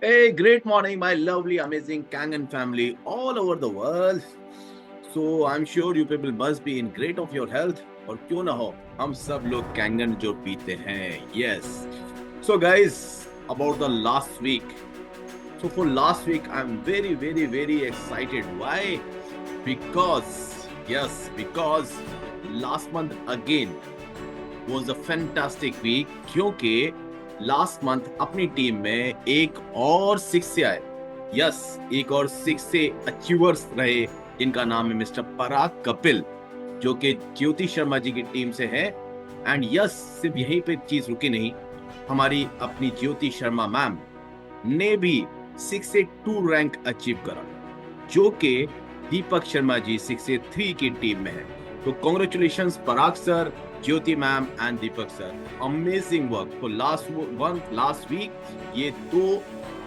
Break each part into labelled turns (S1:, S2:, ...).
S1: Hey, great morning, my lovely, amazing Kangen family all over the world. So I'm sure you people must be in great of your health. और क्यों ना हो हम सब लोग Kangen जो पीते हैं. Yes. So guys, about the last week. So for last week, I'm very excited. Why? Because last month again was a fantastic week क्योंकि लास्ट मंथ अपनी टीम में एक और सिक्स से आए. यस, एक और सिक्स से अचीवर्स रहे जिनका नाम है मिस्टर पराग कपिल, जो कि ज्योति शर्मा जी की टीम से है. एंड यस, सिर्फ यहीं पे चीज रुकी नहीं, हमारी अपनी ज्योति शर्मा मैम ने भी 6 से 2 रैंक अचीव करा, जो कि दीपक शर्मा जी 6 से 3 की टीम में है. तो congratulation Parag sir, Jyoti ma'am and Deepak sir. Amazing work. तो लास्ट वीक ये दो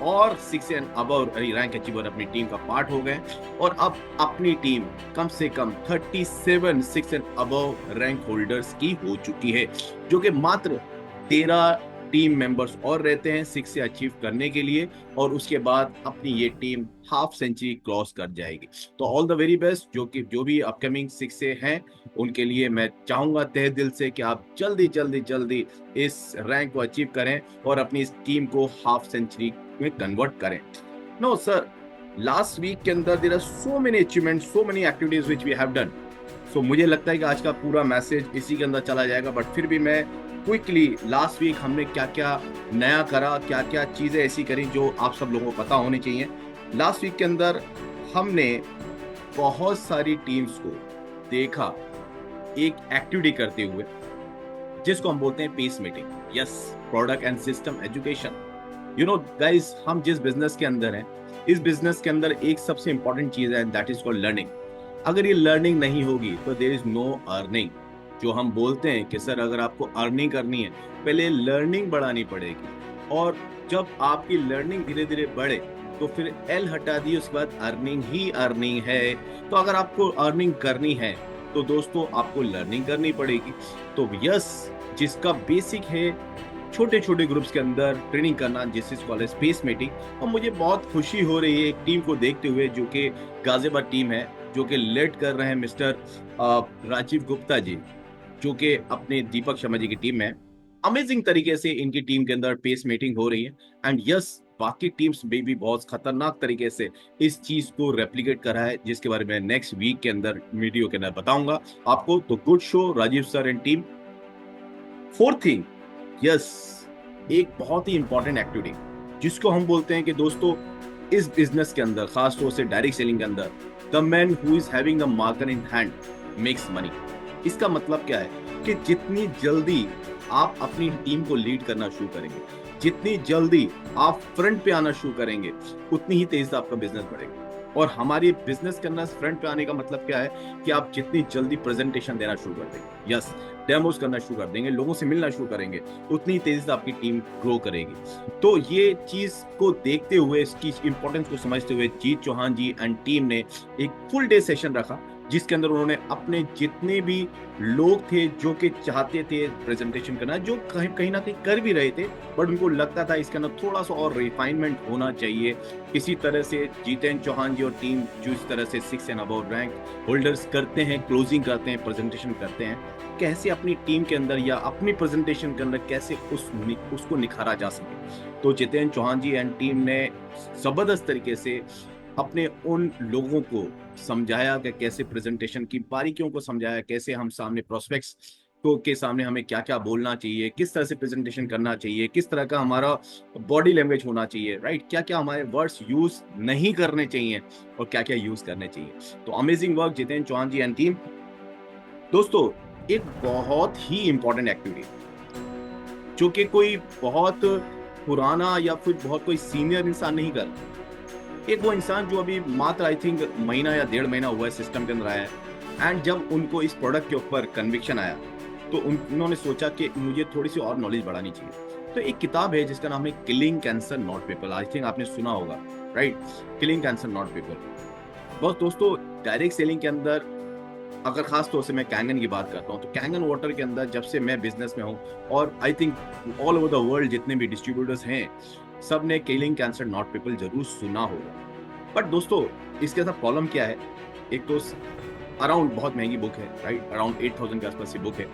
S1: और 6 एंड अबव रैंक अचीवर अपनी टीम का पार्ट हो गए, और अब अपनी टीम कम से कम 37 6 एंड अबव रैंक होल्डर्स की हो चुकी है, जो कि मात्र 13 टीम मेंबर्स और रहते हैं 6 से अचीव करने के लिए, और उसके बाद अपनी ये टीम हाफ सेंचुरी क्रॉस कर जाएगी. तो ऑल द वेरी बेस्ट जो भी अपकमिंग 6 से हैं, उनके लिए मैं चाहूंगा तहे दिल से कि आप जल्दी इस रैंक को अचीव करें और अपनी इस टीम को हाफ सेंचुरी में कन्वर्ट करें. नो सर, लास्ट वीक के अंदर there are so many achievement, so many activities which we have done. So मुझे लगता है कि आज का पूरा मैसेज इसी के अंदर चला जाएगा, बट फिर भी मैं क्विकली लास्ट वीक हमने क्या क्या नया करा, क्या क्या चीजें ऐसी करी जो आप सब लोगों को पता होनी चाहिए. लास्ट वीक के अंदर हमने बहुत सारी टीम्स को देखा एक एक्टिविटी करते हुए, जिसको हम बोलते हैं peace meeting. Yes, product and system education. You know guys, हम जिस बिजनेस के अंदर हैं, इस बिजनेस के अंदर एक सबसे इंपॉर्टेंट चीज है, दैट इज कॉल्ड लर्निंग. अगर ये लर्निंग नहीं होगी तो देयर इज नो अर्निंग. जो हम बोलते हैं कि सर अगर आपको अर्निंग करनी है, पहले लर्निंग बढ़ानी पड़ेगी, और जब आपकी लर्निंग धीरे धीरे बढ़े तो फिर एल हटा दिए, उसके बाद अर्निंग ही अर्निंग है. तो अगर आपको अर्निंग करनी है तो दोस्तों आपको लर्निंग करनी पड़ेगी. तो यस, जिसका बेसिक है छोटे छोटे ग्रुप्स के अंदर ट्रेनिंग करना, जिस इज कॉल्ड स्पेस मीटिंग. और मुझे बहुत खुशी हो रही है एक टीम को देखते हुए, जो कि गाजियाबाद टीम है, जो कि लेड कर रहे हैं मिस्टर राजीव गुप्ता जी, जो कि अपने दीपक शर्मा जी की टीम में. अमेजिंग तरीके से इनकी टीम के अंदर पेस मीटिंग हो रही है. एंड यस, बाकी टीम्स में भी बहुत खतरनाक तरीके से इस चीज को रेप्लिकेट करा है, जिसके बारे में नेक्स्ट वीक के अंदर वीडियो के अंदर बताऊंगा आपको. तो good show Rajeev sir and team. Fourth thing, yes, एक बहुत ही इंपॉर्टेंट एक्टिविटी जिसको हम बोलते हैं कि दोस्तों इस बिजनेस के अंदर, खास तौर से डायरेक्ट सेलिंग के अंदर, the man who is having the market in hand makes money. इसका मतलब क्या है कि जितनी जल्दी आप अपनी टीम को लीड करना शुरू करेंगे, जितनी जल्दी आप फ्रंट पे आना शुरू करेंगे, उतनी ही तेज आपका बिजनेस बढ़ेगा. और हमारी बिजनेस के अंदर फ्रंट पे आने का मतलब क्या है कि आप जितनी जल्दी प्रेजेंटेशन देना शुरू कर देंगे, यस, डेमोस करना शुरू कर देंगे, लोगों से मिलना शुरू करेंगे, उतनी तेजी से आपकी टीम ग्रो करेगी. तो ये चीज को देखते हुए, इसकी इंपॉर्टेंस को समझते हुए, जीत चौहान जी एंड टीम ने एक फुल डे सेशन रखा, जिसके अंदर उन्होंने अपने जितने भी लोग थे जो कि चाहते थे प्रेजेंटेशन करना, जो कहीं ना कहीं कर भी रहे थे, बट उनको लगता था इसके अंदर थोड़ा सा और रिफाइनमेंट होना चाहिए. इसी तरह से जीतेंद्र चौहान जी और टीम जो इस तरह से 6 एंड अबव रैंक होल्डर्स करते हैं, क्लोजिंग करते हैं, प्रेजेंटेशन करते हैं, कैसे अपनी टीम के अंदर या अपनी प्रेजेंटेशन के अंदर कैसे उसको निखारा जा सके. तो जितेंद्र चौहान जी एंड टीम ने जबरदस्त तरीके से अपने उन लोगों को समझाया कि कैसे प्रेजेंटेशन की बारीकियों को समझाया, कैसे हम सामने प्रोस्पेक्ट्स को के सामने हमें क्या क्या बोलना चाहिए, किस तरह से प्रेजेंटेशन करना चाहिए, किस तरह का हमारा बॉडी लैंग्वेज होना चाहिए, राइट, क्या क्या हमारे वर्ड्स यूज नहीं करने चाहिए और क्या क्या यूज करने चाहिए. तो amazing work Jitendra Chauhan ji and team. दोस्तों, एक बहुत ही इंपॉर्टेंट एक्टिविटी जो कि कोई बहुत पुराना या फिर बहुत कोई सीनियर इंसान नहीं कर, एक वो इंसान जो अभी मात्र आई थिंक महीना या 1.5 महीना हुआ है सिस्टम के अंदर आया है. एंड जब उनको इस प्रोडक्ट के ऊपर कन्विक्शन आया तो उन्होंने सोचा कि मुझे थोड़ी सी और नॉलेज बढ़ानी चाहिए. तो एक किताब है जिसका नाम है killing cancer not people. I think आपने सुना होगा, right, killing cancer not people. बस दोस्तों, डायरेक्ट सेलिंग के अंदर अगर खास तौर से मैं कैंगन की बात करता हूँ, तो कैंगन वाटर के अंदर जब से मैं बिजनेस में हूँ, और I think all over the world जितने भी डिस्ट्रीब्यूटर्स हैं, सब ने किलिंग कैंसर नॉट पीपल जरूर सुना होगा। बट दोस्तों, इसके साथ प्रॉब्लम क्या है? एक तो अराउंड बहुत महंगी बुक है, राइट? अराउंड 8,000 के आसपास की बुक है।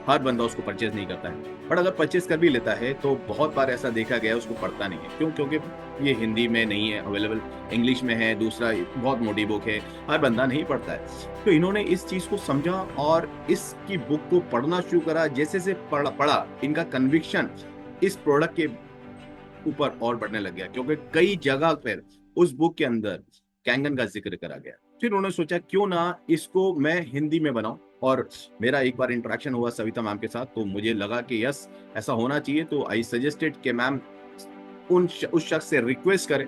S1: हर बंदा उसको परचेज नहीं करता है, बट अगर परचेज कर भी लेता है तो बहुत बार ऐसा देखा गया है उसको पढ़ता नहीं है। क्यों? क्योंकि ये हिंदी में नहीं है अवेलेबल, इंग्लिश में है, दूसरा बहुत मोटी बुक है, हर बंदा नहीं पढ़ता है। तो इन्होंने इस चीज को समझा और इसकी बुक को पढ़ना शुरू करा। जैसे से पढ़ा इनका कन्विक्शन इस प्रोडक्ट के ऊपर और बढ़ने लग गया, क्योंकि कई जगह पर उस बुक के अंदर कैंगन का जिक्र करा गया। फिर उन्होंने सोचा क्यों ना इसको मैं हिंदी में बनाऊं। और मेरा एक बार इंटरेक्शन हुआ सविता मैम के साथ, तो मुझे लगा कि यस, ऐसा होना चाहिए। तो आई सजेस्टेड कि मैम उस शख्स से रिक्वेस्ट करें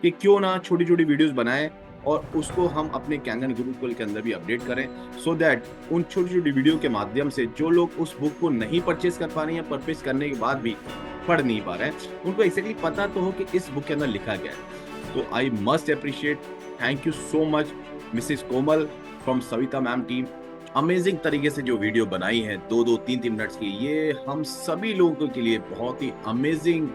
S1: कि क्यों ना छोटी छोटी वीडियोस बनाएं और उसको हम अपने कैंगन गुरुकुल के अंदर भी अपडेट करें, सो दैट उन छोटी छोटी वीडियो के माध्यम से जो लोग उस बुक को नहीं परचेज कर पा रहे हैं, परचेज करने के बाद भी पढ़ नहीं पा रहे हैं, उनको एक्जैक्टली पता तो हो कि इस बुक के अंदर लिखा गया है। तो I must appreciate, thank you so much Mrs Komal from Savita ma'am team. Amazing तरीके से जो वीडियो बनाई है, 2-2, 3-3 मिनट्स की, ये हम सभी लोगों के लिए बहुत ही अमेजिंग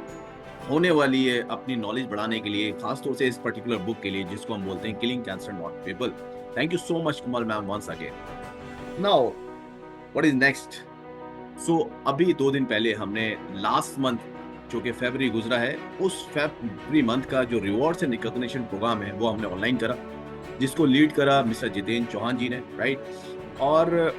S1: होने वाली है अपनी नॉलेज बढ़ाने के लिए, खासतौर से इस पर्टिकुलर बुक के लिए जिसको हम बोलते हैं killing cancer not people. Thank you so much Komal ma'am once again. Now what is next? So अभी 2 दिन पहले हमने लास्ट मंथ जो कि फरवरी गुजरा है, उस फरवरी मंथ का जो रिवॉर्ड्स एंड रिकॉग्निशन प्रोग्राम है वो हमने ऑनलाइन करा, जिसको लीड करा मिस्टर जितेंद्र चौहान जी ने, राइट? और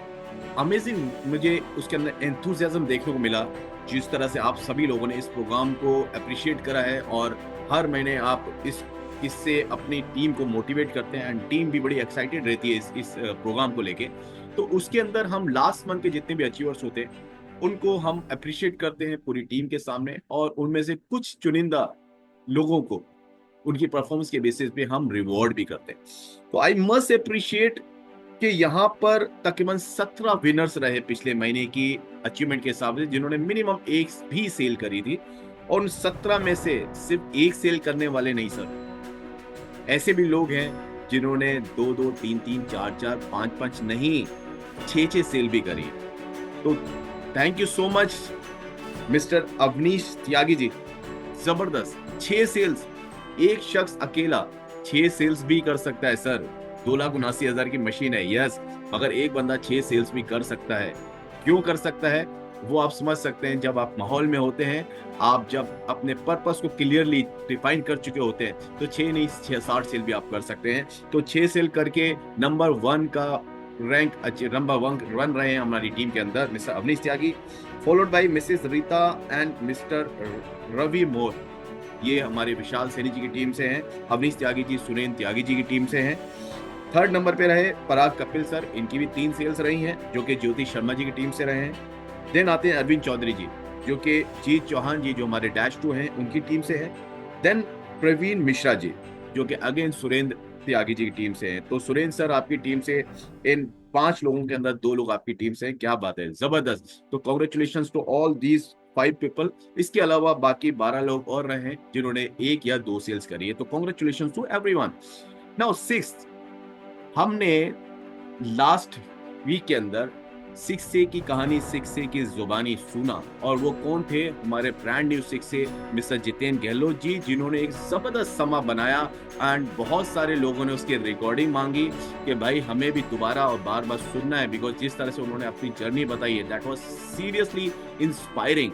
S1: अमेजिंग मुझे उसके अंदर एंथुसियाज्म देखने को मिला, जिस तरह से आप सभी लोगों ने इस प्रोग्राम को अप्रिशिएट करा है और हर महीने आप इससे अपनी टीम को मोटिवेट करते हैं, एंड टीम भी बड़ी एक्साइटेड रहती है इस प्रोग्राम को लेके। तो उसके अंदर हम लास्ट मंथ के जितने भी अचीवर्स होते हैं उनको हम अप्रिशिएट करते हैं पूरी टीम के सामने, और उनमें से कुछ चुनिंदा लोगों को उनकी परफॉर्मेंस के बेसिस पे हम रिवॉर्ड भी करते हैं। तो आई मस्ट अप्रिशिएट कि यहाँ पर तकरीबन 17 विनर्स रहे पिछले महीने की अचीवमेंट के हिसाब से, जिन्होंने मिनिमम एक भी सेल करी थी। और उन 17 में से सिर्फ एक सेल करने वाले नहीं सर, ऐसे भी लोग हैं जिन्होंने 2-2, 3-3, 4-4, 5-5 नहीं, 6-6 सेल भी करी। तो thank you so much mister Avnish Tyagi ji, जबरदस्त 6 सेल्स। एक शख्स अकेला 6 सेल्स भी कर सकता है सर, 2,79,000 की मशीन है, यस। अगर एक बंदा 6 सेल्स भी कर सकता है, क्यों कर सकता है वो आप समझ सकते हैं। जब आप माहौल में होते हैं, आप जब अपने पर्पस को क्लियरली डिफाइन कर चुके होते हैं, तो 6 नहीं 6-7 सेल भी आप कर सकते हैं। तो 6 सेल करके नंबर 1 का रैंक नंबर 1 रन रहे हैं हमारी टीम के अंदर mister Avnish Tyagi, followed by missus Rita and mister Ravi More. ये हमारे विशाल सैनी जी की टीम से हैं, अवनीश त्यागी जी सुरेंद्र त्यागी जी की टीम से हैं। थर्ड नंबर पे रहे पराग कपिल सर, इनकी भी 3 सेल्स रही हैं, जो कि ज्योति शर्मा जी की टीम से रहे हैं। देन आते हैं अरविंद चौधरी जी, जो कि जीत चौहान जी जो हमारे -2 हैं उनकी टीम से है। देन प्रवीण मिश्रा जी, जो कि अगेन सुरेंद्र त्यागी जी की टीम से हैं। तो सुरेंद्र सर आपकी टीम से, इन 5 लोगों के अंदर 2 लोग आपकी टीम से हैं, क्या बात है, जबरदस्त। तो congratulation to all these 5 people. इसके अलावा बाकी 12 लोग और रहे हैं जिन्होंने 1 या 2 सेल्स करी है। तो congratulation to everyone. Now 6th, हमने लास्ट वीक के अंदर 6A की कहानी, 6A की जुबानी सुना, और वो कौन थे? हमारे brand new 6A mister Jitendra Gehlot ji, जिन्होंने एक जबरदस्त समा बनाया एंड बहुत सारे लोगों ने उसकी रिकॉर्डिंग मांगी कि भाई हमें भी दोबारा और बार बार सुनना है, बिकॉज जिस तरह से उन्होंने अपनी जर्नी बताई है, दैट वाज सीरियसली इंस्पायरिंग,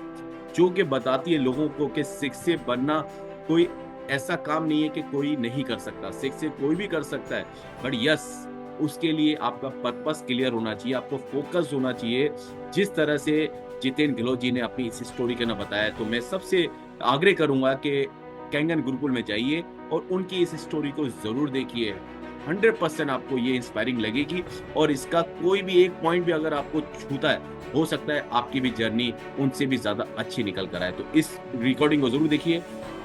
S1: जो कि बताती है लोगों को कि 6A बनना कोई ऐसा काम नहीं है कि कोई नहीं कर सकता। 6A कोई भी कर सकता है, बट यस, उसके लिए आपका पर्पस क्लियर होना चाहिए, आपको फोकस होना चाहिए। जिस तरह से जितेंद्र गहलोत जी ने अपनी इस स्टोरी के ना बताया, तो मैं सबसे आग्रह करूंगा कि कैंगन गुरुकुल में जाइए और उनकी इस स्टोरी को जरूर देखिए। 100% आपको ये इंस्पायरिंग लगेगी, और इसका कोई भी एक पॉइंट भी अगर आपको छूता है, हो सकता है आपकी भी जर्नी उनसे भी ज्यादा अच्छी निकल कर आए। तो इस रिकॉर्डिंग को जरूर देखिए।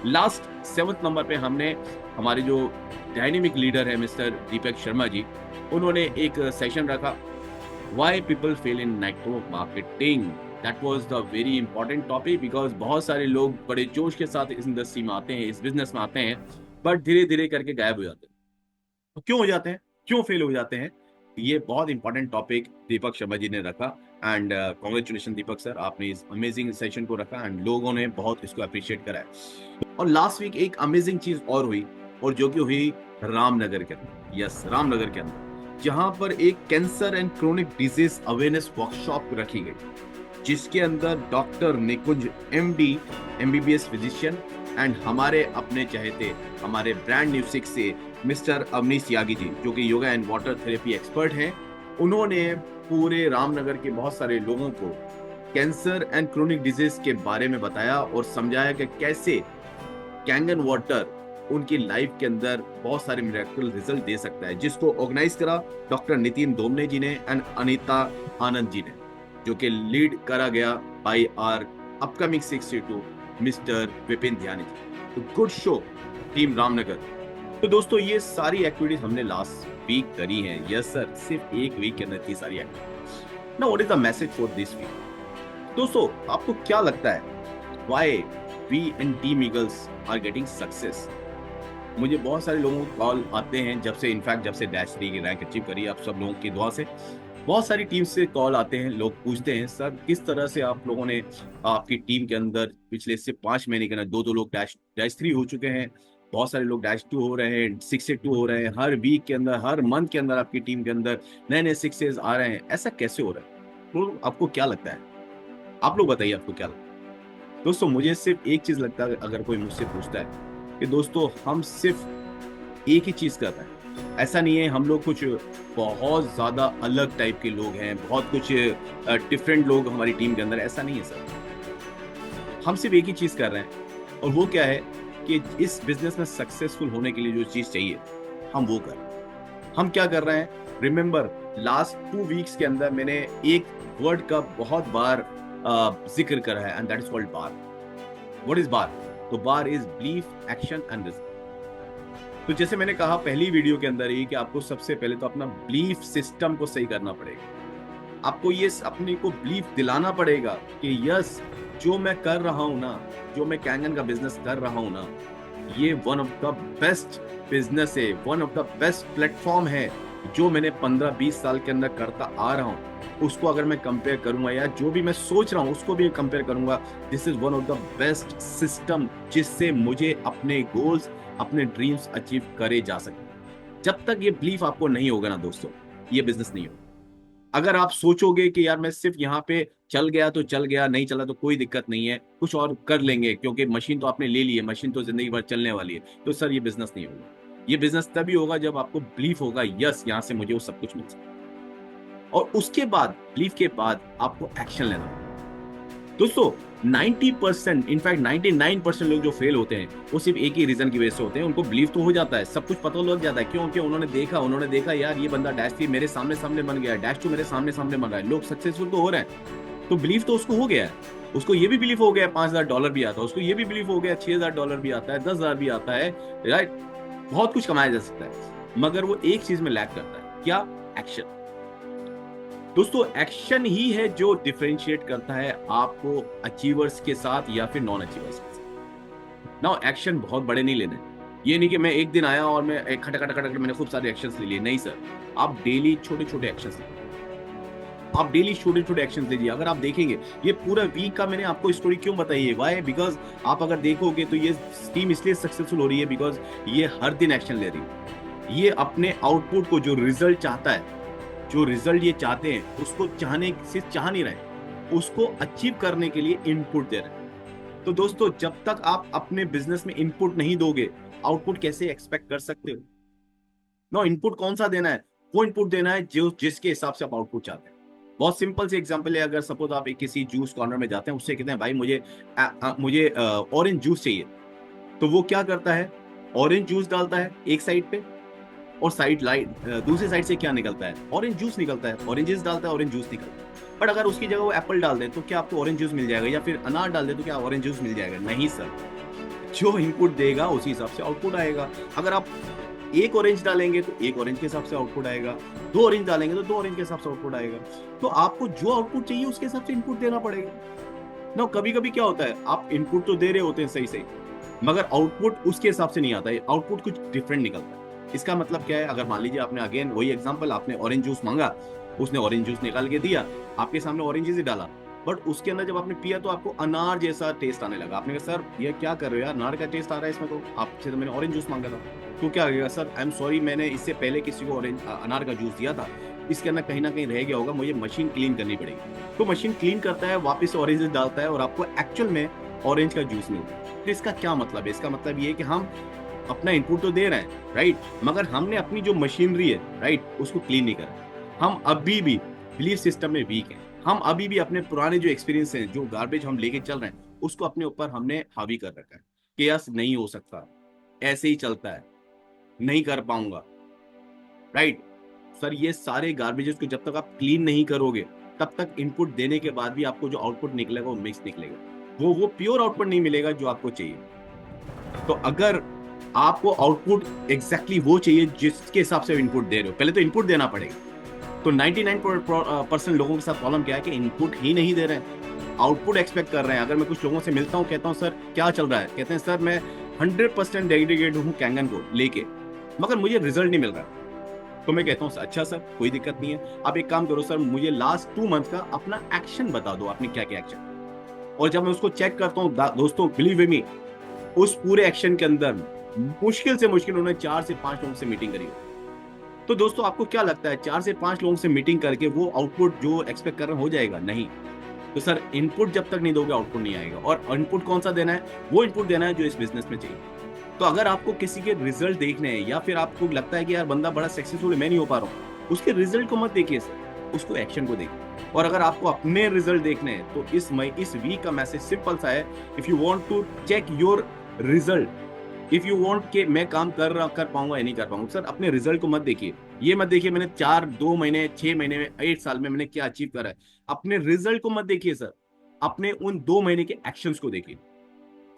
S1: लास्ट 7th नंबर पे हमने हमारे जो डायनेमिक लीडर है मिस्टर दीपक शर्मा जी, उन्होंने एक सेशन रखा, why people fail in network marketing. That was the very important topic, because बहुत सारे लोग बड़े जोश के साथ इस इंडस्ट्री में आते हैं, इस बिजनेस में आते हैं, बट धीरे धीरे करके गायब हो जाते हैं। तो क्यों हो जाते हैं, क्यों फेल हो जाते हैं? ये बहुत इंपॉर्टेंट टॉपिक दीपक शर्मा जी ने रखा, एंड कॉन्ग्रेचुलेशन दीपक सर, आपने इस अमेजिंग सेशन को रखा एंड लोगों ने बहुत इसको अप्रिशिएट करा है। और लास्ट वीक एक अमेजिंग चीज और हुई, और जो कि हुई रामनगर के अंदर, यस रामनगर के अंदर, जहां पर एक cancer and chronic disease awareness workshop रखी गई, जिसके अंदर doctor Nikunj MD MBBS physician and हमारे अपने चहेते हमारे ब्रांड न्यू सिक्स से मिस्टर अवनीश यागी जी, जो कि yoga and water therapy expert हैं, उन्होंने पूरे रामनगर के बहुत सारे लोगों को कैंसर एंड क्रोनिक डिजीज के बारे में बताया और समझाया कि कैसे कैंगन वाटर उनकी लाइफ के अंदर बहुत सारे मिरेकल रिजल्ट दे सकता है, जिसको ऑर्गेनाइज करा डॉक्टर नितिन दोमने जी ने एंड अनीता आनंद जी ने, जो कि लीड करा गया by our upcoming 62 mister Vipin Dhyani ji. तो गुड शो टीम रामनगर। तो दोस्तों ये सारी एक्टिविटीज हमने लास्ट वीक करी हैं। यस सर, सिर्फ एक वीक के अंदर इतनी सारी activities. Now what is the message for this week? दोस्तों आपको क्या लगता है why we and team Eagles are getting success? मुझे बहुत सारे लोगों को कॉल आते हैं, जब से इनफैक्ट जब से डैश 3 की रैंक अचीव करी आप सब लोगों की दुआ से, बहुत सारी टीम से कॉल आते हैं, लोग पूछते हैं सर किस तरह से आप लोगों ने आपकी टीम के अंदर पिछले से 5 महीने के अंदर दो लोग डैश 3 हो चुके हैं, बहुत सारे लोग डैश 2 हो रहे हैं, 6 से 2 हो रहे हैं, हर वीक के अंदर हर मंथ के अंदर आपकी टीम के अंदर नए नए 6 आ रहे हैं, ऐसा कैसे हो रहा है? तो आपको क्या लगता है? आप लोग बताइए आपको क्या लगता है? दोस्तों मुझे सिर्फ एक चीज लगता है, अगर कोई मुझसे पूछता है कि दोस्तों हम सिर्फ एक ही चीज कर रहे हैं, ऐसा नहीं है हम लोग कुछ बहुत ज्यादा अलग टाइप के लोग हैं, बहुत कुछ डिफरेंट लोग हमारी टीम के अंदर, ऐसा नहीं है सर। हम सिर्फ एक ही चीज कर रहे हैं, और वो क्या है कि इस बिजनेस में सक्सेसफुल होने के लिए जो चीज चाहिए हम वो कर रहे हैं। हम क्या कर रहे हैं? रिमेंबर लास्ट 2 वीक्स के अंदर मैंने एक वर्ड का बहुत बार जिक्र करा है, and that is called BAR. What is BAR? तो BAR is belief, action and result. तो जैसे मैंने कहा पहली वीडियो के अंदर ही कि आपको सबसे पहले तो अपना बिलीफ सिस्टम को सही करना पड़ेगा। आपको ये अपने को बिलीफ दिलाना पड़ेगा कि यस, जो मैं कर रहा हूं ना, जो मैं कैंगन का बिजनेस कर रहा हूं ना, ये one of the best business है, one of the best platform है, जो मैंने 15-20 साल के अंदर करता आ रहा हूं। उसको अगर मैं कंपेयर करूंगा या जो भी मैं सोच रहा हूं उसको भी कंपेयर करूंगा, this is one of the best system जिससे मुझे अपने गोल्स, अपने ड्रीम्स अचीव करे जा सके। जब तक ये बिलीफ आपको नहीं होगा ना दोस्तों, ये बिजनेस नहीं होगा। अगर आप सोचोगे कि यार मैं सिर्फ यहाँ पे चल गया तो चल गया, नहीं चला तो कोई दिक्कत नहीं है, कुछ और कर लेंगे क्योंकि मशीन तो आपने ले ली है, मशीन तो जिंदगी भर चलने वाली है, तो सर ये बिजनेस नहीं होगा। ये बिजनेस तभी होगा जब आपको बिलीफ होगा यस यहाँ से मुझे वो सब कुछ मिल सकता है, और उसके बाद बिलीफ के बाद आपको एक्शन लेना होगा। दोस्तों 90% इनफैक्ट 99% लोग जो फेल होते हैं वो सिर्फ एक ही रीजन की वजह से होते हैं। उनको बिलीव तो हो जाता है, सब कुछ पता लग जाता है, क्योंकि उन्होंने देखा यार ये बंदा डैश 3 मेरे सामने सामने बन गया, डैश 2 मेरे सामने सामने बन रहा है, लोग सक्सेसफुल तो हो रहे हैं, तो बिलीव तो उसको हो गया है। उसको ये भी बिलीव हो गया $5,000 भी आता है, उसको ये भी बिलीव हो गया $6,000 भी आता है, 10,000 भी आता है, राइट? बहुत कुछ कमाया जा सकता है, मगर वो एक चीज में लैक करता है, क्या? एक्शन। दोस्तों एक्शन ही है जो डिफरेंशिएट करता है आपको अचीवर्स के साथ या फिर नॉन अचीवर्स के साथ। नाउ एक्शन बहुत बड़े नहीं लेने, ये नहीं कि मैं एक दिन आया और मैं एक खटखट मैंने खूब सारे एक्शंस ले लिए, नहीं सर। आप डेली छोटे छोटे एक्शंस लीजिए, आप डेली छोटे छोटे एक्शंस लीजिए। अगर आप देखेंगे ये पूरा वीक का मैंने आपको स्टोरी क्यों बताई है, वाई? बिकॉज आप अगर देखोगे तो ये टीम इसलिए सक्सेसफुल हो रही है बिकॉज ये हर दिन एक्शन ले रही है। ये अपने आउटपुट को, जो रिजल्ट चाहता है, जो रिजल्ट ये चाहते हैं, उसको चाहने से चाह नहीं रहे, उसको अचीव करने के लिए इनपुट दे रहे हैं। तो दोस्तों जब तक आप अपने बिजनेस में इनपुट नहीं दोगे, आउटपुट कैसे एक्सपेक्ट कर सकते हो? नो, इनपुट कौन सा देना है? वो इनपुट देना है जो जिसके हिसाब से आप आउटपुट चाहते हैं। बहुत सिंपल सी एग्जांपल है, अगर सपोज आप एक किसी जूस कॉर्नर में जाते हैं, उससे कहते हैं भाई मुझे ऑरेंज जूस चाहिए, तो वो क्या करता है? ऑरेंज जूस डालता है एक साइड पे, और दूसरी साइड से क्या निकलता है? ऑरेंज जूस निकलता है। ऑरेंजेस डालता है, ऑरेंज जूस निकलता है। बट अगर उसकी जगह वो एप्पल डाल दे तो क्या आपको ऑरेंज जूस मिल जाएगा? या फिर अनार डाल दे तो क्या ऑरेंज जूस मिल जाएगा? नहीं सर, जो इनपुट देगा उसी हिसाब से आउटपुट आएगा। अगर आप एक ऑरेंज डालेंगे तो एक ऑरेंज के हिसाब से आउटपुट आएगा, 2 ऑरेंज डालेंगे तो 2 ऑरेंज के हिसाब से आउटपुट आएगा। तो आपको जो आउटपुट चाहिए उसके हिसाब से इनपुट देना पड़ेगा ना। कभी कभी क्या होता है, आप इनपुट तो दे रहे होते हैं सही, मगर आउटपुट उसके हिसाब से नहीं आता है, आउटपुट कुछ डिफरेंट निकलता है। इसका मतलब क्या है? अगर मान लीजिए आपने, अगेन वही एग्जांपल, आपने ऑरेंज जूस मांगा, उसने ऑरेंज जूस निकाल के दिया, आपके सामने ऑरेंज ही डाला, बट उसके अंदर जब आपने पिया तो आपको अनार जैसा टेस्ट आने लगा। आपने कहा सर ये क्या कर रहे हो यार, अनार का टेस्ट आ रहा है इसमें, तो आपसे तो मैंने ऑरेंज जूस मांगा था। तो क्या करेगा सर, आई एम सॉरी, मैंने इससे पहले किसी को अनार का जूस दिया था, इसके अंदर कहीं ना कहीं रह गया होगा, मुझे मशीन क्लीन करनी पड़ेगी। तो मशीन क्लीन करता है, वापस से ऑरेंज डालता है और आपको एक्चुअल में ऑरेंज का जूस मिलता है। तो इसका क्या मतलब है? इसका मतलब ये है कि हम अपना इनपुट तो दे रहे हैं, राइट, मगर हमने अपनी जो मशीनरी है, राइट, उसको क्लीन नहीं करा। हम अभी भी बिलीफ सिस्टम में वीक हैं। हम अभी भी अपने पुराने जो एक्सपीरियंस हैं, जो गार्बेज हम लेके चल रहे हैं, उसको अपने ऊपर हमने हावी कर रखा है कि यस नहीं हो सकता, ऐसे ही चलता है, नहीं कर पाऊंगा, राइट। सर ये सारे गार्बेजेस को जब तक आप क्लीन नहीं करोगे, तब तक इनपुट देने के बाद भी आपको जो आउटपुट निकलेगा वो मिक्स निकलेगा, वो प्योर आउटपुट नहीं मिलेगा जो आपको चाहिए। तो अगर आपको आउटपुट एग्जैक्टली वो चाहिए जिसके हिसाब से इनपुट दे रहे हो, पहले तो इनपुट देना पड़ेगा। तो 99% लोगों के साथ प्रॉब्लम क्या है कि इनपुट ही नहीं दे रहे हैं, आउटपुट एक्सपेक्ट कर रहे हैं। अगर मैं कुछ लोगों से मिलता हूं, कहता हूं सर क्या चल रहा है, कहते हैं सर मैं 100% डेडिकेटेड हूं कैंगन को लेके, मगर मुझे रिजल्ट नहीं मिल रहा। तो मैं कहता हूँ अच्छा सर कोई दिक्कत नहीं है, आप एक काम करो सर, मुझे लास्ट 2 मंथ का अपना एक्शन बता दो, आपने क्या क्या एक्शन। और जब मैं उसको चेक करता हूँ दोस्तों, बिलीव मी, उस पूरे एक्शन के अंदर मुश्किल से मुश्किल उन्होंने 4 से 5 लोगों से मीटिंग करी। तो दोस्तों आपको क्या लगता है 4 से 5 लोगों से मीटिंग करके वो आउटपुट जो एक्सपेक्ट कर रहे हो जाएगा? नहीं। तो सर इनपुट जब तक नहीं दोगे आउटपुट नहीं आएगा। और इनपुट कौन सा देना है? वो इनपुट देना है जो इस बिजनेस में चाहिए। तो अगर आपको किसी के रिजल्ट देखने हैं या फिर आपको लगता है कि यार बंदा बड़ा सक्सेसफुल है, मैं नहीं हो पा रहा हूँ, उसके रिजल्ट को मत देखिए सर, उसको एक्शन को देखिए। और अगर आपको अपने रिजल्ट देखने हैं तो इस वीक का मैसेज सिंपल सा है, if you want to check your result, if you want के मैं काम कर पाऊंगा या नहीं कर पाऊंगा, सर अपने रिजल्ट को मत देखिए। ये मत देखिए मैंने 2 महीने 6 महीने में 8 साल में मैंने क्या अचीव करा है। अपने रिजल्ट को मत देखिए सर, अपने उन 2 महीने के एक्शंस को देखिए।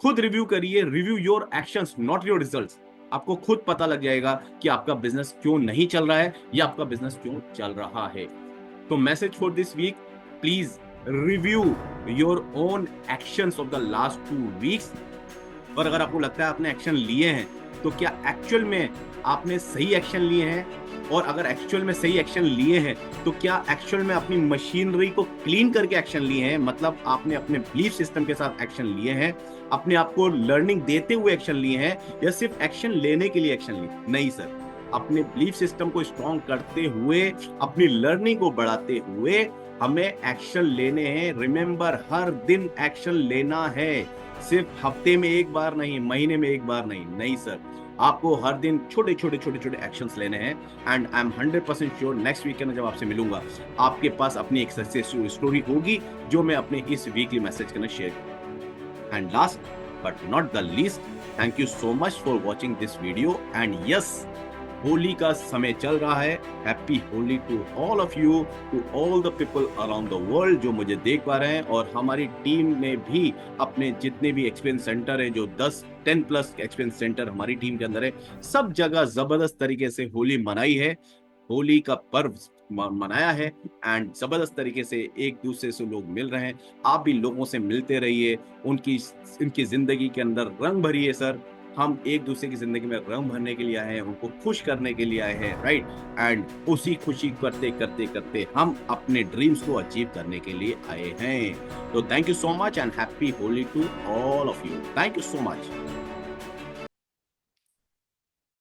S1: खुद रिव्यू करिए, review your actions not your results. आपको खुद पता लग जाएगा कि आपका बिजनेस क्यों नहीं चल रहा है या आपका बिजनेस क्यों चल रहा है। तो message for this week, please review your own actions of the last 2 weeks. और अगर आपको लगता है आपने एक्शन लिए हैं तो क्या एक्चुअल में आपने सही एक्शन लिए हैं? और अगर एक्चुअल में सही एक्शन लिए हैं तो क्या एक्चुअल में अपनी मशीनरी को क्लीन करके एक्शन लिए हैं? मतलब आपने अपने बिलीफ सिस्टम के साथ एक्शन लिए हैं, अपने आप को लर्निंग देते हुए एक्शन लिए हैं, या सिर्फ एक्शन लेने के लिए एक्शन लिए? नहीं सर, अपने बिलीफ सिस्टम को स्ट्रॉन्ग करते हुए, अपनी लर्निंग को बढ़ाते हुए हमें एक्शन लेने हैं। रिमेंबर, हर दिन एक्शन लेना है, सिर्फ हफ्ते में एक बार नहीं, महीने में एक बार नहीं। नहीं सर, आपको हर दिन छोटे छोटे एक्शंस लेने हैं। And I am 100% sure next weekend जब आपसे मिलूंगा, आपके पास अपनी एक सक्सेस स्टोरी होगी जो मैं अपने इस वीकली मैसेज के अंदर शेयर करूंगा। And last but not the least, thank you so much for watching this video. And yes, Holi का समय चल रहा है। Happy Holi to all of you, to all the people around the world जो मुझे देख पा रहे हैं। और हमारी टीम ने भी अपने जितने भी एक्सपीरियंस सेंटर है, जो 10 प्लस एक्सपीरियंस सेंटर हमारी टीम के अंदर है, सब जगह जबरदस्त तरीके से होली मनाई है, होली का पर्व मनाया है। एंड जबरदस्त तरीके से एक दूसरे से लोग मिल रहे हैं। आप भी लोगों से मिलते रहिए, उनकी जिंदगी के अंदर रंग भरिए सर। हम एक दूसरे की जिंदगी में रंग भरने के लिए आए हैं, उनको खुश करने के लिए आए हैं, राइट। एंड उसी खुशी करते करते करते हम अपने ड्रीम्स को अचीव करने के लिए आए हैं। तो thank you so much and happy Holi to all of you. Thank you so much.